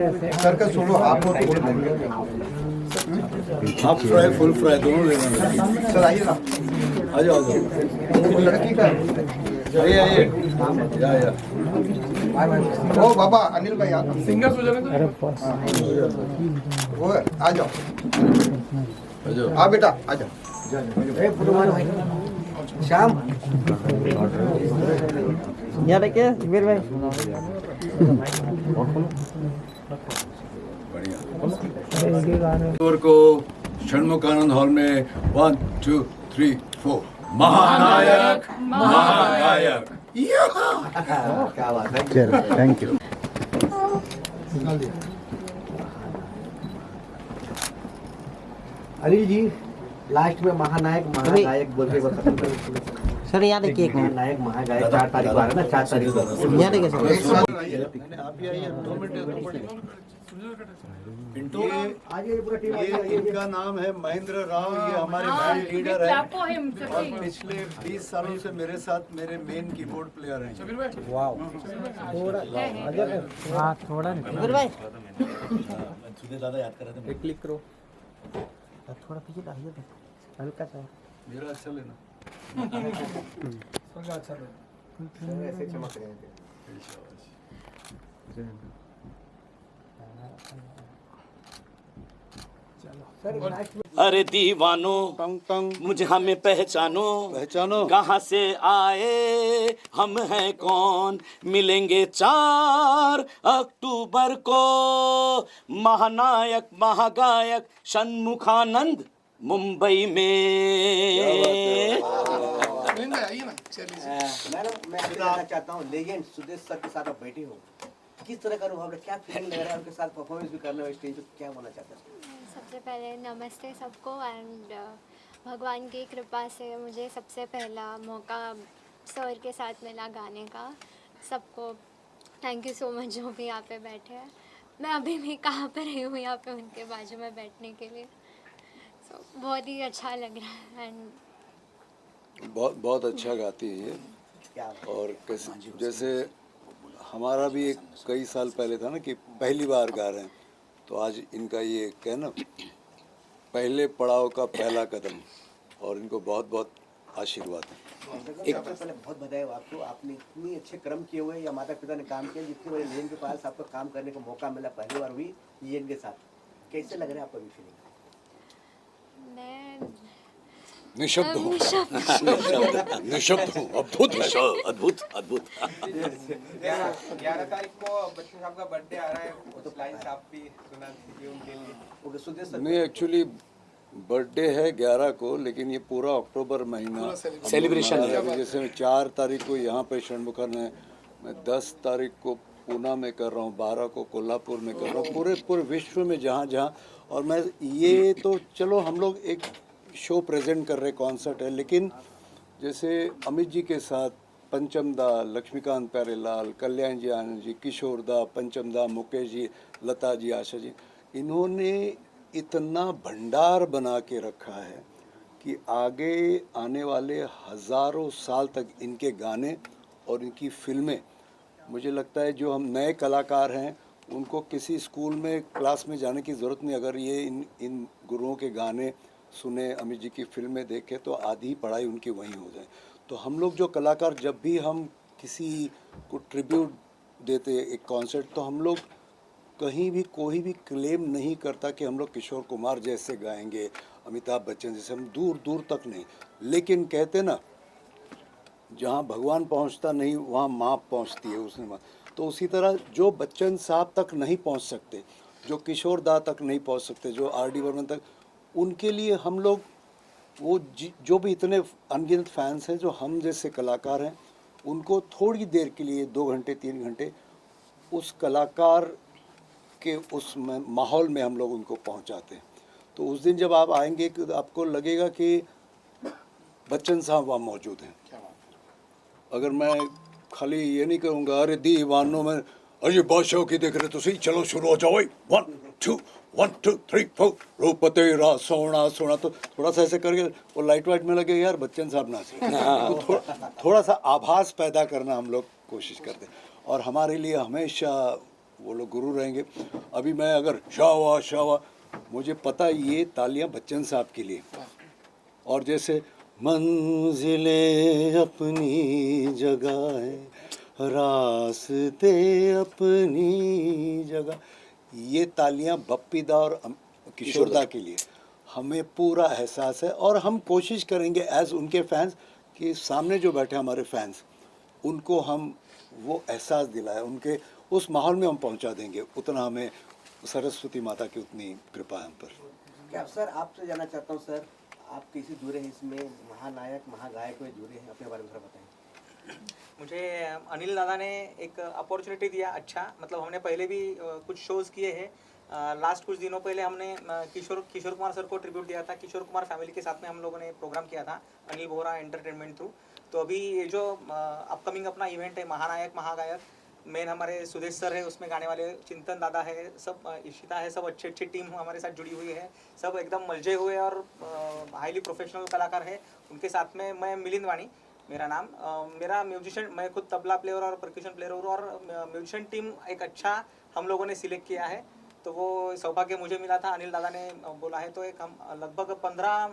Sir का solo half और full half fry full fry दोनों लेना। सर आइए ना, आ जाओ आ जाओ। वो लड़की का आइए आइए या ओ बाबा अनिल भाई आप सिंगर्स हो जाने तो वो आ जाओ, आ जाओ। आ बेटा आ जाओ। श्याम यहाँ देखिए वीर भाई बढ़िया। और को षण्मुखानंद हॉल में 1 2 3 4 महानायक महागायक। क्या बात है, thank you. Anil ji last में महानायक महागायक बोल के खत्म करें। सर यहाँ देखिए एक मिनट, महानायक महागायक 4 तारीख को आ रहा है ना, 4 तारीख को। यहाँ देखिए सर। आप ही आइए 2 मिनट। तो आज ये पूरा टीम ये इनका नाम है महेंद्र राव। ये हमारे बैंड लीडर है और पिछले 20 सालों से मेरे साथ मेरे मेन कीबोर्ड प्लेयर हैं। हाँ थोड़ा वीर भाई एक क्लिक करो। थोड़ा पीछे डालिए हल्का सा। मेरा अच्छा लेना। ऐसे चमक रहे हैं। अरे दीवानो मुझे हमें पहचानो पहचानो कहाँ से आए हम हैं कौन। मिलेंगे 4 अक्टूबर को महानायक महागायक षण्मुखानंद मुंबई में। आइए ना चलिए। मैडम मैं जानना चाहता हूँ लेजेंड सुदेश सर के साथ आप बैठे हो, किस तरह का अनुभव है, क्या फीलिंग लग रहा है उनके साथ परफॉर्मेंस भी करना है स्टेज पे, क्या बोलना चाहते हैं? सबसे पहले नमस्ते सबको एंड भगवान की कृपा से मुझे सबसे पहला मौका सर के साथ मिला गाने का। सबको थैंक यू सो मच जो भी यहाँ पे बैठे हैं। मैं अभी भी कहाँ पर रही हूँ यहाँ पे उनके बाजू में बैठने के लिए। सो बहुत ही अच्छा लग रहा है एंड बहुत अच्छा गाती है ये। क्या और जैसे हमारा भी एक कई साल पहले था ना कि पहली बार गा रहे हैं, तो आज इनका ये कहना पहले पड़ाव का पहला कदम, और इनको बहुत बहुत आशीर्वाद। सबसे पहले बहुत बधाई हो आपको, आपने इतनी अच्छे कर्म किए हुए या माता पिता ने काम किया, जितने बड़े लेन के पास आपको काम करने का मौका मिला पहली बार हुई ये इनके साथ, कैसे लग रहा है आपका भी फीलिंग? मैं निशब्द हूँ, निशब्द हूँ, अद्भुत अद्भुत अद्भुत। 11 तारीख को बच्चन साहब का बर्थडे आ रहा है, तो लाइन्स आप भी सुना दीजिए उनके लिए। ओके सुदेश सर, नहीं एक्चुअली बर्थडे है 11 को, लेकिन ये पूरा अक्टूबर महीना सेलिब्रेशन है। जैसे 4 तारीख को यहाँ पे षण्मुखन है, मैं 10 तारीख को पूना में कर रहा हूँ, 12 को कोल्हापुर में कर रहा हूँ, पूरे विश्व में जहाँ जहाँ। और मैं ये तो चलो हम लोग एक शो प्रेजेंट कर रहे, कॉन्सर्ट है, लेकिन जैसे अमित जी के साथ पंचम दा, लक्ष्मीकांत प्यारेलाल, कल्याण जी, आनंद जी, किशोर दा, पंचम दा, मुकेश जी, लता जी, आशा जी, इन्होंने इतना भंडार बना के रखा है कि आगे आने वाले हज़ारों साल तक इनके गाने और इनकी फिल्में, मुझे लगता है जो हम नए कलाकार हैं उनको किसी स्कूल में क्लास में जाने की ज़रूरत नहीं। अगर ये इन गुरुओं के गाने सुने, अमित जी की फिल्में देखें, तो आधी पढ़ाई उनकी वहीं हो जाए। तो हम लोग जो कलाकार जब भी हम किसी को ट्रिब्यूट देते एक कॉन्सर्ट, तो हम लोग कहीं भी कोई भी क्लेम नहीं करता कि हम लोग किशोर कुमार जैसे गाएंगे, अमिताभ बच्चन जैसे, हम दूर दूर तक नहीं। लेकिन कहते ना, जहाँ भगवान पहुँचता नहीं वहाँ माँ पहुँचती है उसने। तो उसी तरह जो बच्चन साहब तक नहीं पहुँच सकते, जो किशोर दा तक नहीं पहुँच सकते, जो आर.डी. बर्मन तक, उनके लिए हम लोग वो जो भी इतने अनगिनत फैंस हैं, जो हम जैसे कलाकार हैं, उनको थोड़ी देर के लिए 2 घंटे 3 घंटे उस कलाकार के उस माहौल में हम लोग उनको पहुंचाते हैं। तो उस दिन जब आप आएंगे तो आपको लगेगा कि बच्चन साहब वहाँ मौजूद हैं। अगर मैं खाली ये नहीं कहूँगा अरे दीवानों में अरे बादशाह की देख रहे तो सही, चलो शुरू हो जाओ, 1 2 1 2 3 4 रूप तेरा सोना सोना, तो थोड़ा सा ऐसे करके वो लाइट वाइट में लगे यार बच्चन साहब नाच रहे हैं, तो थोड़ा सा आभास पैदा करना हम लोग कोशिश करते हैं। और हमारे लिए हमेशा वो लोग गुरु रहेंगे। अभी मैं अगर शावा शावा, मुझे पता ये तालियां बच्चन साहब के लिए, और जैसे मंजिलें अपनी जगह है, रास्ते अपनी जगह, ये तालियां बप्पीदा और किशोरदा के लिए हमें पूरा एहसास है। और हम कोशिश करेंगे एज उनके फैंस कि सामने जो बैठे हमारे फैंस, उनको हम वो एहसास दिलाए, उनके उस माहौल में हम पहुंचा देंगे। उतना हमें सरस्वती माता की उतनी कृपा है हम पर। क्या सर आपसे जानना चाहता हूँ सर, आप कैसे जुड़े हैं इसमें, महानायक महागायक में जुड़े हैं, अपने बारे में थोड़ा बताएं। मुझे अनिल दादा ने एक अपॉर्चुनिटी दिया। अच्छा मतलब हमने पहले भी कुछ शोज़ किए हैं। लास्ट कुछ दिनों पहले हमने किशोर कुमार सर को ट्रिब्यूट दिया था। किशोर कुमार फैमिली के साथ में हम लोगों ने प्रोग्राम किया था अनिल बोहरा एंटरटेनमेंट थ्रू। तो अभी ये जो अपकमिंग अपना इवेंट है महानायक महागायक, मेन हमारे सुदेश सर है, उसमें गाने वाले चिंतन दादा है, सब इशिता है, सब अच्छी टीम हमारे साथ जुड़ी हुई है, सब एकदम मलजे हुए और हाईली प्रोफेशनल कलाकार है। उनके साथ में मैं मिलिंद वाणी मेरा नाम, मेरा म्यूजिशियन, मैं खुद तबला प्लेयर और परक्यूशन प्लेयर हूँ, और म्यूजिशियन टीम एक अच्छा हम लोगों ने सिलेक्ट किया है। तो वो सौभाग्य मुझे मिला था, अनिल दादा ने बोला है। तो एक हम लगभग 15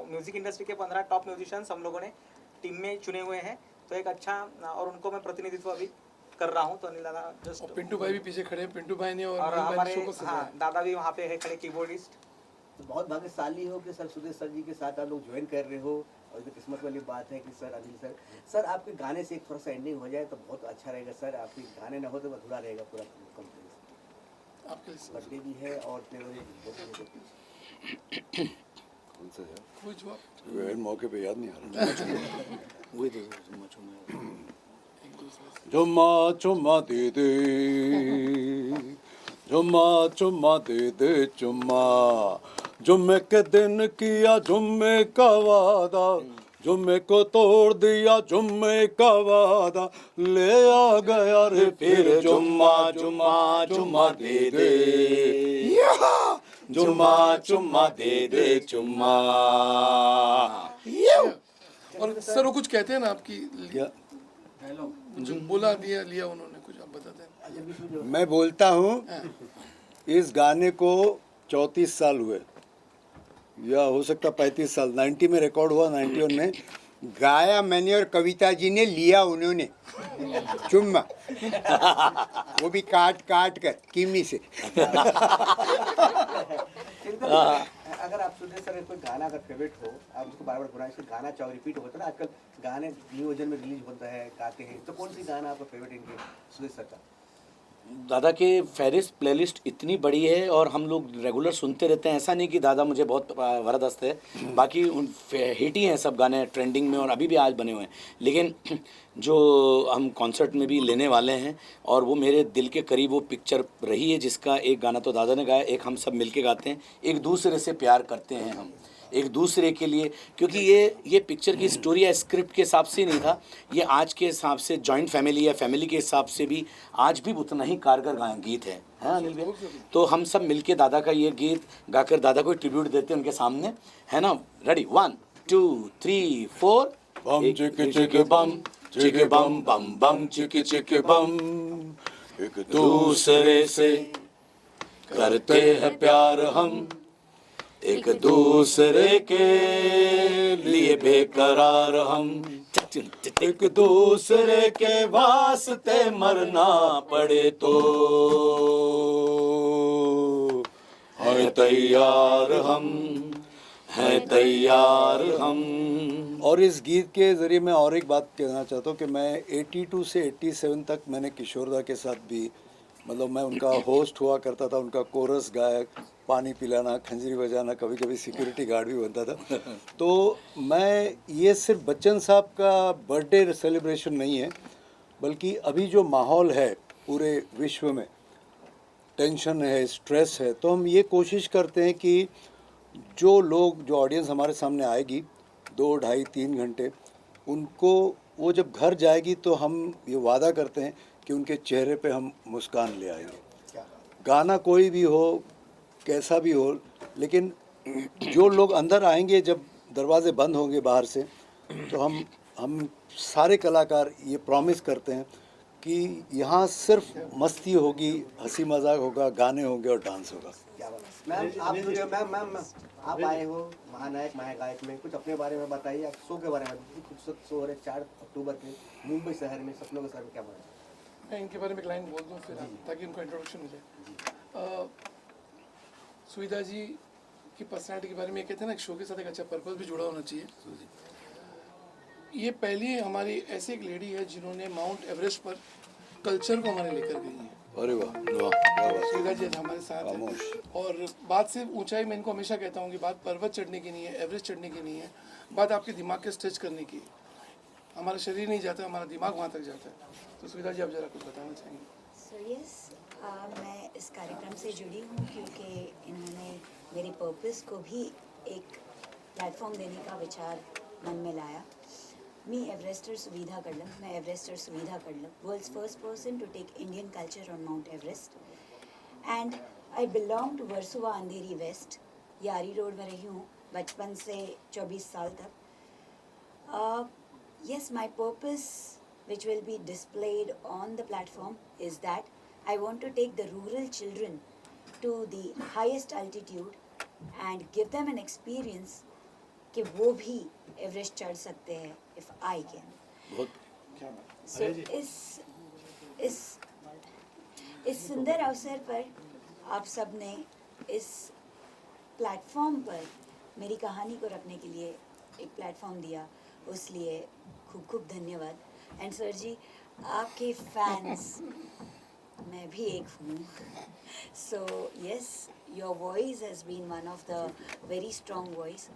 म्यूज़िक इंडस्ट्री के 15 टॉप म्यूजिशियंस हम लोगों ने टीम में चुने हुए हैं। तो एक अच्छा, और उनको मैं प्रतिनिधित्व अभी कर रहा हूँ। तो अनिल दादा जस्ट, पिंटू भाई भी पीछे खड़े हैं, पिंटू भाई ने और हमारे दादा भी वहाँ पे है खड़े, कीबोर्डिस्ट। तो बहुत भाग्यशाली हो कि सर सुदेश सर जी के साथ आप लोग ज्वाइन कर रहे हो, और ये किस्मत वाली बात है कि सर अनिल सर आपके गाने से एक थोड़ा सा एंडिंग हो जाए तो बहुत अच्छा रहेगा सर। आपके गाने ना हो तो अधूरा रहेगा पूरा कंप्लीट। आपके बर्थडे भी है और फिर कौन सा है? कोई जवाब वे मौके पे याद नहीं आ रहा। वही तो चुम्मा चुम्मा दे दे, चुम्मा चुम्मा दे दे चुम्मा, जुम्मे के दिन किया जुम्मे का वादा, जुम्मे को तोड़ दिया जुम्मे का वादा, ले आ गया रे फिर जुम्मा जुम्मा जुम्मा दे दे, जुम्मा जुम्मा दे दे चुम्मा। और सर वो कुछ कहते हैं ना आपकी, क्या जो बोला दिया लिया उन्होंने, कुछ आप बताते हैं। मैं बोलता हूँ, इस गाने को 34 साल हुए, या हो सकता 35 साल। 90 में रिकॉर्ड हुआ, 91 में गाया मैंने और कविता जी ने, लिया उन्होंने चुम्मा, वो भी काट काट कर कीमी से। अगर आप सुदेश सर कोई गाना अगर फेवरेट हो, आप उसको बार बार गुनाइश गाना चाहो, रिपीट होता है ना आजकल गाने न्यू वर्जन में रिलीज होता है, गाते हैं, तो कौन सी गाना आपका फेवरेट इनके सुदेश सर का? दादा के फेरिस्ट प्लेलिस्ट इतनी बड़ी है और हम लोग रेगुलर सुनते रहते हैं। ऐसा नहीं कि दादा मुझे बहुत वरदस्त है, बाकी उन हिट ही हैं सब गाने, ट्रेंडिंग में और अभी भी आज बने हुए हैं। लेकिन जो हम कॉन्सर्ट में भी लेने वाले हैं और वो मेरे दिल के करीब वो पिक्चर रही है, जिसका एक गाना तो दादा ने गाया, एक हम सब मिलके गाते हैं। एक दूसरे से प्यार करते हैं हम, एक दूसरे के लिए, क्योंकि ये पिक्चर की स्टोरी या स्क्रिप्ट के हिसाब से नहीं था, ये आज के हिसाब से जॉइंट फैमिली या फैमिली के हिसाब से भी आज भी उतना ही कारगर गीत है अनिल भैया। तो हम सब मिलके दादा का ये गीत गाकर दादा को ट्रिब्यूट देते हैं उनके सामने, है ना। रेडी 1 2 3 4। बम चिक चिक बम चिक बम बम बम चिक चिक बम, एक दूसरे से करते हैं प्यार हम, एक दूसरे के लिए बेकरार हम, एक दूसरे के वास्ते मरना पड़े तो है तैयार हम, है तैयार हम। और इस गीत के ज़रिए मैं और एक बात कहना चाहता हूँ कि मैं 82 से 87 तक मैंने किशोरदा के साथ भी, मतलब मैं उनका होस्ट हुआ करता था, उनका कोरस गायक, पानी पिलाना, खंजरी बजाना, कभी कभी सिक्योरिटी गार्ड भी बनता था। तो मैं, ये सिर्फ बच्चन साहब का बर्थडे सेलिब्रेशन नहीं है, बल्कि अभी जो माहौल है पूरे विश्व में, टेंशन है, स्ट्रेस है, तो हम ये कोशिश करते हैं कि जो लोग, जो ऑडियंस हमारे सामने आएगी 2 ढाई 3 घंटे, उनको वो जब घर जाएगी तो हम ये वादा करते हैं कि उनके चेहरे पे हम मुस्कान ले आएंगे। गाना कोई भी हो, कैसा भी हो, लेकिन जो लोग अंदर आएंगे, जब दरवाजे बंद होंगे बाहर से, तो हम सारे कलाकार ये प्रॉमिस करते हैं कि यहाँ सिर्फ मस्ती होगी, हंसी मजाक होगा, गाने होंगे और डांस होगा। क्या बात है। मैम आप आए हो महानायक महागायक में, कुछ अपने बारे में बताइए, आप शो के बारे में कुछ शो हो रहे 4 अक्टूबर के मुंबई शहर में, सपनों के शहर में, क्या बात है? मैं इनके बारे में एक लाइन बोल दूँ फिर ताकि उनको इंट्रोडक्शन हो जाए। सुविधा जी की पर्सनैलिटी के बारे में ये कहते हैं ना, एक शो के साथ एक अच्छा पर्पस भी जुड़ा होना चाहिए। ये पहली हमारी ऐसी एक लेडी है जिन्होंने माउंट एवरेस्ट पर कल्चर को हमारे लेकर गई हैं। अरे वाह वाह वाह, सुविधा जी आज हमारे साथ है। और बात सिर्फ ऊंचाई, मैं इनको हमेशा कहता हूँ कि बात पर्वत चढ़ने की नहीं है, एवरेस्ट चढ़ने की नहीं है, बात आपके दिमाग के स्ट्रेच करने की है। हमारा शरीर नहीं जाता, हमारा दिमाग वहाँ तक जाता है। तो सुविधा जी आप जरा कुछ बताना चाहेंगे? सो यस, मैं इस कार्यक्रम से जुड़ी हूँ क्योंकि इन्होंने मेरे पर्पस को भी एक प्लेटफॉर्म देने का विचार मन में लाया। मी एवरेस्टर सुविधा कल्लम, मैं Everester Suvidha Kallam, world's first person to take Indian culture on Mount Everest, and I belong to Versova Andheri west. Yari road में रही हूँ बचपन से 24 साल तक। Yes, my purpose, which will be displayed on the platform, is that I want to take the rural children to the highest altitude and give them an experience कि वो भी एवरेस्ट चढ़ सकते हैं if I can. So इस सुंदर अवसर पर आप सब ने इस प्लेटफॉर्म पर मेरी कहानी को रखने के लिए एक प्लेटफॉर्म दिया, उसलिए खूब खूब धन्यवाद। एंड सर जी, आपके फैंस मैं भी एक हूँ। So yes, your voice has been one of the very strong voice.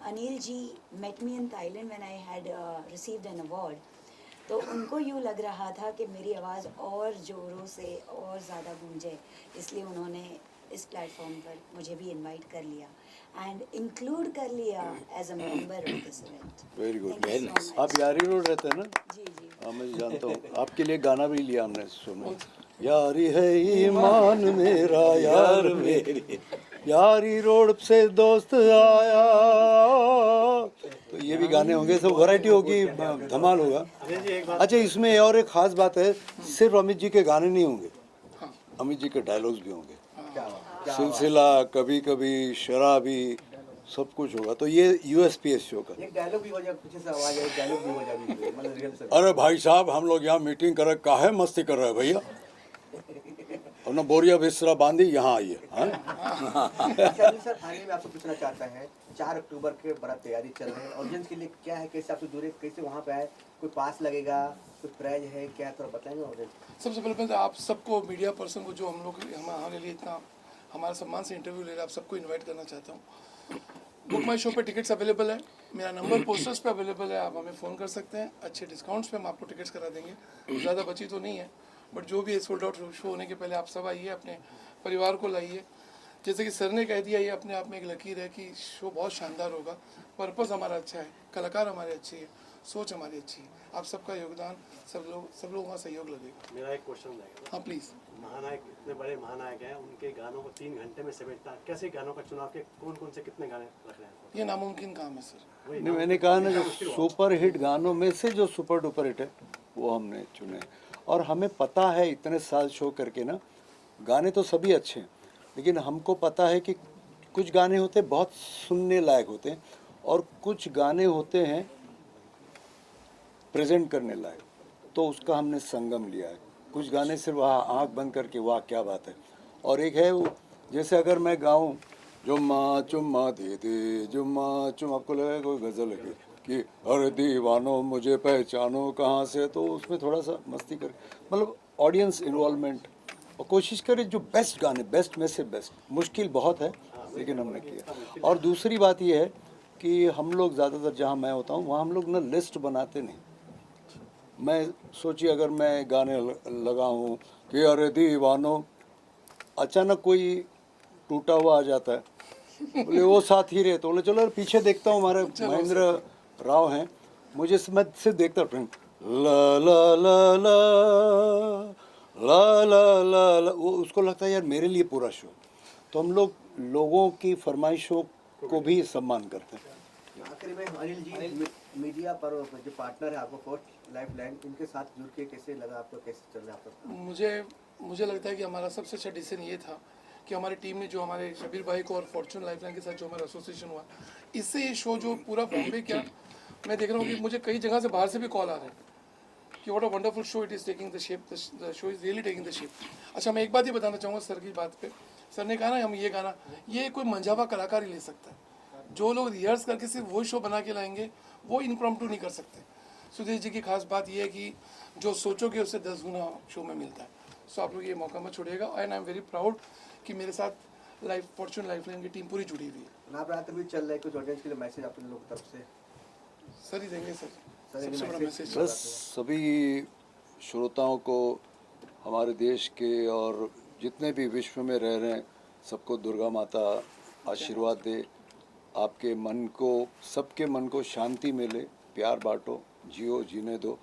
Anil ji met me in Thailand when I had received an award, तो उनको यूँ लग रहा था कि मेरी आवाज़ और ज़ोरों से और ज़्यादा गूंजे, इसलिए उन्होंने इस प्लेटफॉर्म पर मुझे भी इनवाइट कर लिया एंड इंक्लूड कर लिया as a member of this event. Very good, very nice. आप यारी रोड रहते हैं ना? जी जी। हाँ, मैं जानता हूँ। आपके लिए गाना भी लिया हमने, सुनो। यारी है ईमान मेरा यार मेरी, यारी रोड से दोस्त आया। तो ये भी गाने होंगे, सब वैरायटी होगी, धमाल होगा। अच्छा, इसमें और एक खास बात है, सिर्फ अमित जी के गाने नहीं होंगे, अमित जी के डायलॉग्स भी होंगे। सिलसिला, कभी कभी, शराबी, सब कुछ होगा। तो ये यूएसपी शो का। एक डायलॉग भी हो जाए, पीछे से आवाज है, डायलॉग भी हो जाए, मतलब रियल से। अरे भाई साहब, हम लोग यहाँ मीटिंग कर रहे, काहे मस्ती कर रहे हैं भैया? और ना बोरिया बिस्तरा बांधी, यहाँ आइए। अच्छा अनिल सर, खाने में आपसे पूछना चाहता है, 4 अक्टूबर के बड़ा तैयारी चल रही है, ऑडियंस के लिए क्या है, कैसे आपसे जुड़े, कैसे वहाँ पे आए, कोई पास लगेगा, कोई प्राइज है, क्या थोड़ा बताएंगे ऑडियंस? सबसे पहले तो आप सबको, मीडिया पर्सन को, जो हम लोग हमारे लिए इतना हमारे सम्मान से इंटरव्यू ले रहे हैं, आप सबको इनवाइट करना चाहता हूँ। बुक माई शो पे टिकट्स अवेलेबल है, मेरा नंबर पोस्टर्स पे अवेलेबल है, आप हमें फ़ोन कर सकते हैं। अच्छे डिस्काउंट्स पे हम आपको टिकट्स करा देंगे, ज़्यादा बची तो नहीं है, बट जो भी सोल्ड आउट शो होने के पहले आप सब आइए, अपने परिवार को लाइए। जैसे कि सर ने कह दिया, ये अपने आप में एक लकीर है कि शो बहुत शानदार होगा। पर्पस हमारा अच्छा है, कलाकार हमारे अच्छे हैं, सोच हमारी अच्छी है। आप सबका योगदान, सब लोगों का सहयोग लगेगा। मेरा एक क्वेश्चन रहेगा। हाँ प्लीज़। महानायक, इतने बड़े महानायक हैं, उनके गानों को 3 घंटे में समेटना, कैसे गानों का चुनाव के कौन से कितने गाने रख रहे हैं? ये नामुमकिन काम है सर। नहीं, मैंने कहा ना, जो सुपर हिट गानों में से जो सुपर डुपर हिट है वो हमने चुने। और हमें पता है, इतने साल शो करके ना, गाने तो सभी अच्छे हैं, लेकिन हमको पता है कि कुछ गाने होते हैं बहुत सुनने लायक होते हैं, और कुछ गाने होते हैं प्रेजेंट करने लायक। तो उसका हमने संगम लिया है। कुछ गाने सिर्फ आँख बंद करके वाह क्या बात है, और एक है वो, जैसे अगर मैं गाऊं जुम्मा चुम्मा दे दे जुम्मा चुम, आपको लगेगा कोई गज़ल है कि अरे दीवानो मुझे पहचानो कहाँ से, तो उसमें थोड़ा सा मस्ती कर, मतलब ऑडियंस इन्वॉल्वमेंट, और कोशिश करें जो बेस्ट गाने, बेस्ट में से बेस्ट। मुश्किल बहुत है, लेकिन हमने किया। और दूसरी बात ये है कि हम लोग ज़्यादातर, जहाँ मैं होता हूँ वहाँ हम लोग ना लिस्ट बनाते नहीं। मैं सोचिए, अगर मैं गाने लगाऊँ कि अरे दीवानो, अचानक कोई टूटा हुआ आ जाता है, बोले वो साथ ही रहे, तो बोले चलो पीछे देखता हूँ, हमारे महेंद्र राव हैं, मुझे मैं से देखता हूँ, ला ला ला ला ला ला ला ला, वो उसको लगता है यार मेरे लिए पूरा शो। तो हम लोग लोगों की फरमाइशों को भी सम्मान करते हैं। आखिर में अनिल जी, मीडिया पर जो पार्टनर है आपको फर्स्ट लाइफ लाइन, इनके साथ जुड़ के कैसे लगा आपको, कैसे चल रहा है आपका? मुझे लगता है कि हमारा सबसे अच्छा डिसीजन ये था कि हमारी टीम ने जो हमारे शबीर भाई को और फॉर्चून लाइफलाइन के साथ जो हमारा एसोसिएशन हुआ, इससे ये शो जो पूरा बॉम्बे क्या, मैं देख रहा हूँ कि मुझे कई जगह से बाहर से भी कॉल आ रहे हैं कि what a wonderful show it is taking the shape, the show is really taking the shape. अच्छा, मैं एक बात ही बताना चाहूँगा सर की बात पे। सर ने कहा ना हम ये गाना, ये कोई मंझावा कलाकार ही ले सकता है। जो लोग रिहर्स करके सिर्फ वही शो बना के लाएंगे वो इम्प्रॉम्प्टू नहीं कर सकते। सुधीर जी की खास बात ये है कि जो सोचोगे उससे 10 गुना शो में मिलता है। सो आप लोग ये मौका मत छोड़िएगा, and I am very proud कि मेरे साथ लाइफ फॉर्चून लाइफलाइन की टीम पूरी जुड़ी हुई है। आप रात भी चल रहा है, कुछ ऑडियंस के लिए मैसेज आप लोगों की तरफ से? सर ही देंगे सर, सर, सबसे बड़ा मैसेज। बस सभी श्रोताओं को हमारे देश के और जितने भी विश्व में रह रहे हैं सबको दुर्गा माता आशीर्वाद दे, आपके मन को, सबके मन को शांति मिले, प्यार बांटो, जियो, जीने दो।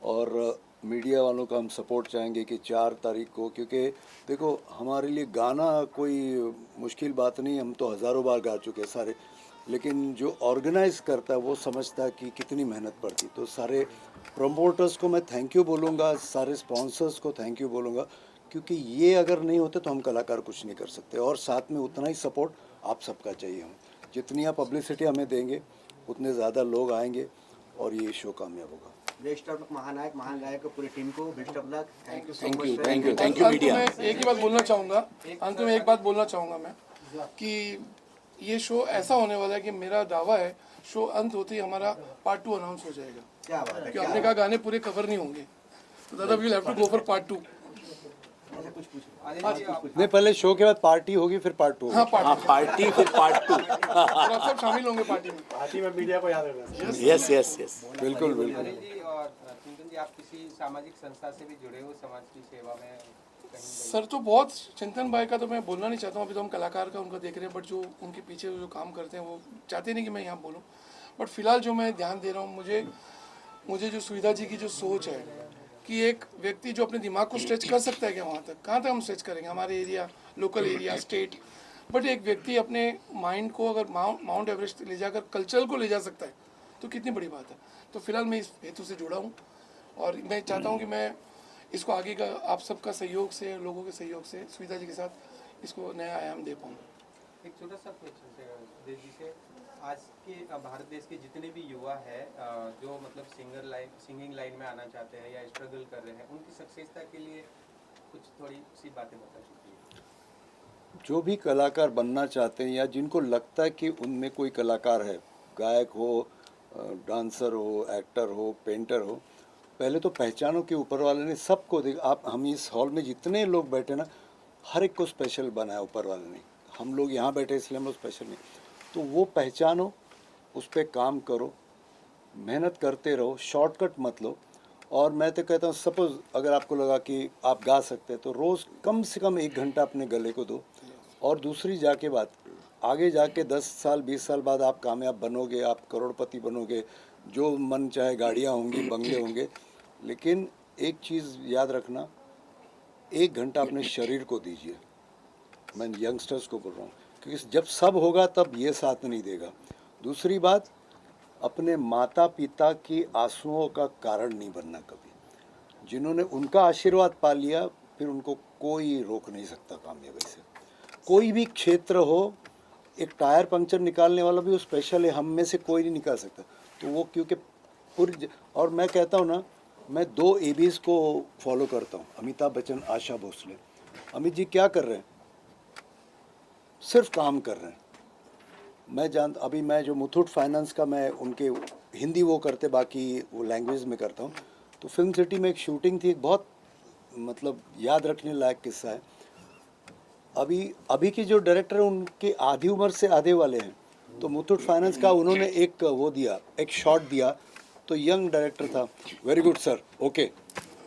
और मीडिया वालों का हम सपोर्ट चाहेंगे कि 4 तारीख को, क्योंकि देखो हमारे लिए गाना कोई मुश्किल बात नहीं, हम तो हज़ारों बार गा चुके हैं सारे, लेकिन जो ऑर्गेनाइज करता है वो समझता है कि कितनी मेहनत पड़ती। तो सारे प्रमोटर्स को मैं थैंक यू बोलूँगा, सारे स्पॉन्सर्स को थैंक यू बोलूँगा, क्योंकि ये अगर नहीं होते तो हम कलाकार कुछ नहीं कर सकते। और साथ में उतना ही सपोर्ट आप सबका चाहिए। हम जितनी आप पब्लिसिटी हमें देंगे उतने ज़्यादा लोग आएंगे और ये शो कामयाब होगा। बेस्ट ऑफ लक महानायक, महान गायक को, पूरी टीम को best of luck. Thank you so much. Thank you media. एक ही बात बोलना चाहूँगा, अंत में एक बात बोलना चाहूँगा मैं कि ये शो ऐसा होने वाला है कि मेरा दावा है शो अंत होते ही हमारा पार्ट 2 अनाउंस हो जाएगा। क्या बात है, कि आपने कहा गाने पूरे कवर नहीं होंगे, तो दादा we will have to go for part 2। कुछ पूछो। नहीं, पहले शो के बाद पार्टी होगी, फिर पार्ट 2। हाँ, पार्टी फिर पार्ट 2। और आप सब शामिल होंगे पार्टी में। पार्टी में मीडिया को याद रखना। यस यस यस, बिल्कुल बिल्कुल। अनिल जी और चिंतन जी, आप किसी सामाजिक संस्था से भी जुड़े हो समाज की सेवा में? सर तो बहुत, चिंतन भाई का तो मैं बोलना नहीं चाहता हूँ, अभी तो हम कलाकार का उनका देख रहे हैं, बट जो उनके पीछे जो काम करते हैं वो चाहते नहीं कि मैं यहाँ बोलूँ। बट फिलहाल जो मैं ध्यान दे रहा हूँ, मुझे जो सुविधा जी की जो सोच है कि एक व्यक्ति जो अपने दिमाग को स्ट्रेच कर सकता है क्या, वहाँ तक कहाँ तक हम स्ट्रेच करेंगे, हमारे area, local area, state, but एक व्यक्ति अपने माइंड को अगर माउंट एवरेस्ट ले जाकर कल्चरल को ले जा सकता है तो कितनी बड़ी बात है। तो फिलहाल मैं इस हेतु से जुड़ा हूँ और मैं चाहता हूँ कि मैं इसको आगे का आप सबका सहयोग से, लोगों के सहयोग से, सुविधा जी के साथ इसको नया आयाम दे पाऊँ। एक छोटा सा क्वेश्चन जी से, आज के भारत देश के जितने भी युवा है जो मतलब सिंगिंग लाइन में आना चाहते हैं या स्ट्रगल कर रहे हैं, उनकी सक्सेसता के लिए कुछ थोड़ी सी बातें बता दीजिए। जो भी कलाकार बनना चाहते हैं या जिनको लगता है कि उनमें कोई कलाकार है, गायक हो, डांसर हो, एक्टर हो, पेंटर हो, पहले तो पहचानो कि ऊपर वाले ने सबको देख। आप, हम इस हॉल में जितने लोग बैठे ना, हर एक को स्पेशल बनाया ऊपर वाले ने। हम लोग यहाँ बैठे इसलिए हम लोग स्पेशल नहीं। तो वो पहचानो, उस पर काम करो, मेहनत करते रहो, शॉर्टकट मत लो। और मैं तो कहता हूँ, सपोज़ अगर आपको लगा कि आप गा सकते हैं तो रोज़ कम से कम 1 घंटा अपने गले को दो। और दूसरी जाके बात, आगे जाके 10 साल 20 साल बाद आप कामयाब बनोगे, आप करोड़पति बनोगे, जो मन चाहे गाड़ियाँ होंगी, बंगले होंगे, लेकिन एक चीज़ याद रखना, 1 घंटा अपने शरीर को दीजिए। मैं यंगस्टर्स को बोल रहा हूँ, क्योंकि जब सब होगा तब ये साथ नहीं देगा। दूसरी बात, अपने माता पिता की आंसुओं का कारण नहीं बनना कभी। जिन्होंने उनका आशीर्वाद पा लिया, फिर उनको कोई रोक नहीं सकता कामयाबी से। कोई भी क्षेत्र हो, एक टायर पंक्चर निकालने वाला भी वो स्पेशल है, हम में से कोई नहीं निकाल सकता। तो वो क्योंकि पूरी, और मैं कहता हूँ ना, मैं 2 एबीज को फॉलो करता हूँ, अमिताभ बच्चन, आशा भोसले। अमित जी क्या कर रहे हैं? सिर्फ काम कर रहे हैं। मैं जानता, अभी मैं जो मुथूट फाइनेंस का, मैं उनके हिंदी वो करते, बाकी वो लैंग्वेज में करता हूँ। तो फिल्म सिटी में एक शूटिंग थी, बहुत मतलब याद रखने लायक किस्सा है। अभी की जो डायरेक्टर है उनके आधी उम्र से आधे वाले हैं। तो मुथूट फाइनेंस का उन्होंने एक वो दिया, एक शॉट दिया, तो यंग डायरेक्टर था, वेरी गुड सर, ओके,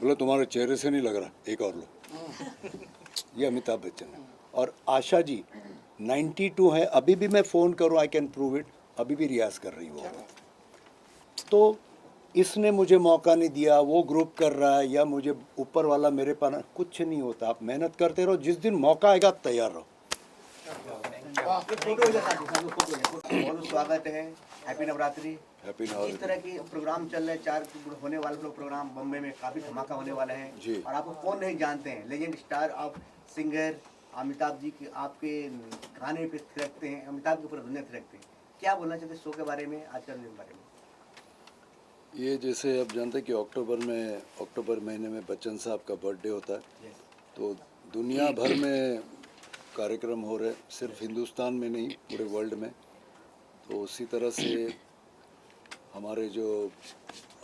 बोला तुम्हारे चेहरे से नहीं लग रहा, एक और लो। ये अमिताभ बच्चन है। और आशा जी 92 है, अभी भी मैं फ़ोन करूँ, आई कैन प्रूव इट, अभी भी रियाज कर रही वो। तो इसने मुझे मौका नहीं दिया, वो ग्रुप कर रहा है, या मुझे ऊपर वाला मेरे पास, कुछ नहीं होता। आप मेहनत करते रहो, जिस दिन मौका आएगा आप तैयार रहो। ये फोटो हो जाता है, फोटो है। बहुत स्वागत है, हैप्पी नवरात्रि। हैप्पी इस नवरात्रि। तरह की प्रोग्राम चल रहे हैं, 4 होने वाले लोग प्रोग्राम बम्बई में काफी धमाका होने वाला है जी। और आपको कौन नहीं जानते हैं, legend star of singer Amitabh ji के आपके गाने पे थिरकते हैं, अमिताभ के ऊपर दुनिया थिरकते हैं। क्या बोलना चाहते हैं शो के बारे में, आज के बारे में? ये जैसे आप जानते हैं कि अक्टूबर महीने में बच्चन साहब का बर्थडे होता है, तो दुनिया भर में कार्यक्रम हो रहे, सिर्फ हिंदुस्तान में नहीं पूरे वर्ल्ड में। तो उसी तरह से हमारे जो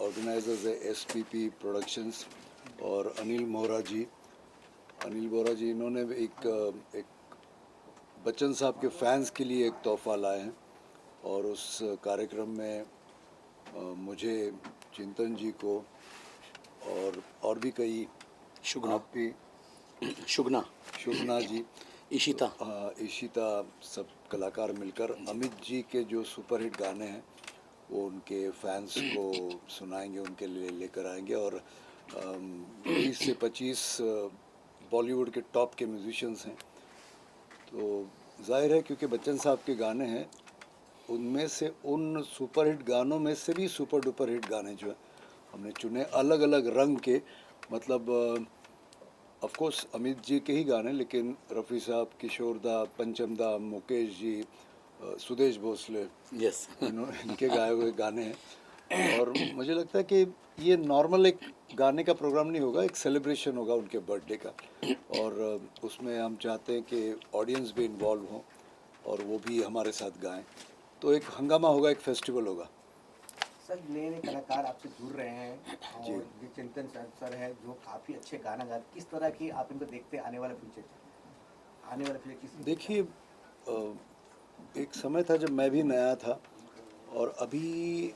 ऑर्गेनाइजर्स है SPP प्रोडक्शंस और अनिल मोहरा जी, इन्होंने एक बच्चन साहब के फैंस के लिए एक तोहफा लाए हैं और उस कार्यक्रम में मुझे, चिंतन जी को और भी कई, शुगना भी, शुगना जी, इशिता, इशिता, सब कलाकार मिलकर अमित जी के जो सुपरहिट गाने हैं वो उनके फैंस को सुनाएंगे, उनके लिए लेकर आएंगे। और 20 से 25 बॉलीवुड के टॉप के म्यूजिशियंस हैं। तो जाहिर है क्योंकि बच्चन साहब के गाने हैं, उनमें से उन सुपरहिट गानों में से भी सुपर डुपर हिट गाने जो है हमने चुने अलग अलग रंग के, मतलब ऑफ कोर्स अमित जी के ही गाने, लेकिन रफ़ी साहब, किशोर दा, पंचम दा, मुकेश जी, सुदेश भोसले, यस, इनके गाए हुए गाने हैं। और मुझे लगता है कि ये नॉर्मल एक गाने का प्रोग्राम नहीं होगा, एक सेलिब्रेशन होगा उनके बर्थडे का, और उसमें हम चाहते हैं कि ऑडियंस भी इन्वॉल्व हो और वो भी हमारे साथ गाएं, तो एक हंगामा होगा, एक फेस्टिवल होगा। सर नए नए कलाकार आपसे जुड़ रहे हैं और ये चिंतन सर है जो काफ़ी अच्छे गाना गाते, किस तरह की आप इनको देखते हैं आने वाले फ्यूचर किस? देखिए, एक समय था जब मैं भी नया था और अभी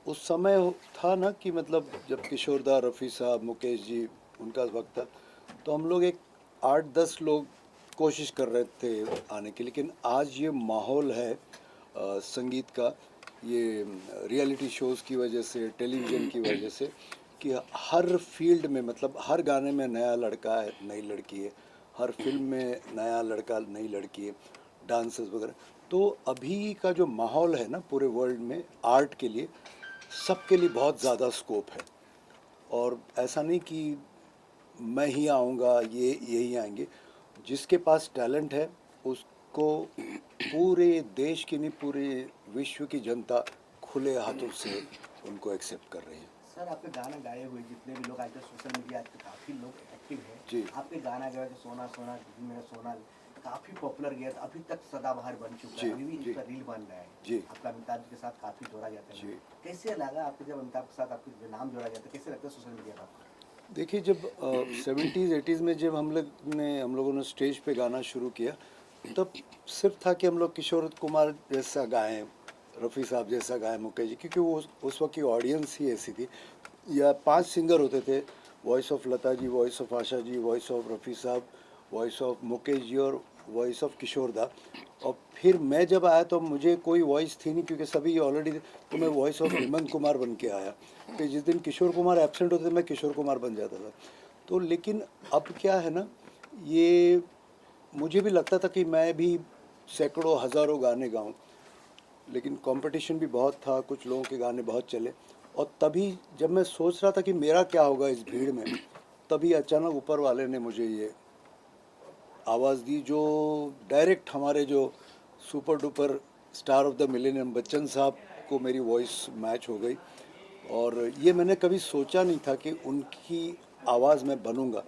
उस समय था ना कि मतलब जब किशोर दा, रफ़ी साहब, मुकेश जी, उनका वक्त था, तो हम लोग एक 8-10 लोग कोशिश कर रहे थे आने की। लेकिन आज ये माहौल है संगीत का, ये रियलिटी शोज़ की वजह से, टेलीविज़न की वजह से, कि हर फील्ड में, मतलब हर गाने में नया लड़का है, नई लड़की है, हर फिल्म में नया लड़का, नई लड़की है, डांसर्स वगैरह। तो अभी का जो माहौल है ना पूरे वर्ल्ड में आर्ट के लिए, सबके लिए बहुत ज़्यादा स्कोप है। और ऐसा नहीं कि मैं ही आऊँगा, यही आएंगे। जिसके पास टैलेंट है उसको पूरे देश की नहीं, पूरे विश्व की जनता खुले हाथों से उनको एक्सेप्ट कर रही है। सर आपके गाना गाए हुए जितने भी लोग आजकल सोशल मीडिया आज काफ़ी लोग एक्टिव हैं जी। आपके गाना गाए तो सोना सोना मेरा सोना काफ़ी पॉपुलर गया था, अभी तक सदाबहार बन चुका जी, है, अभी भी जी। इसका रील बन रहा है जी। आपका अमिताभ जी के साथ काफ़ी जोड़ा जाता है। जी। कैसे लगा आपको जब अमिताभ के साथ आपके नाम जोड़ा जाता है, कैसे लगता है सोशल मीडिया पर? देखिए, जब 70s 80s में जब हम लोगों ने स्टेज पे गाना शुरू किया, तब सिर्फ था कि हम लोग किशोर कुमार जैसा गाएं, रफ़ी साहब जैसा गाएं, मुकेश जी, क्योंकि वो उस वक्त की ऑडियंस ही ऐसी थी। या 5 सिंगर होते थे, voice of Lata ji, voice of Asha ji, voice of Rafi Sahab, voice of Mukesh ji और वॉइस ऑफ किशोर दा। और फिर मैं जब आया तो मुझे कोई वॉइस थी नहीं, क्योंकि सभी ऑलरेडी, तो मैं वॉइस ऑफ हेमंत कुमार बन के आया कि जिस दिन किशोर कुमार एब्सेंट होते थे मैं किशोर कुमार बन जाता था। तो लेकिन अब क्या है ना, ये मुझे भी लगता था कि मैं भी सैकड़ों हज़ारों गाने गाऊं, लेकिन कंपटीशन भी बहुत था, कुछ लोगों के गाने बहुत चले। और तभी जब मैं सोच रहा था कि मेरा क्या होगा इस भीड़ में, तभी अचानक ऊपर वाले ने मुझे ये आवाज़ दी, जो डायरेक्ट हमारे जो super duper star of the millennium Bachchan साहब को मेरी वॉइस मैच हो गई। और ये मैंने कभी सोचा नहीं था कि उनकी आवाज़ में बनूंगा।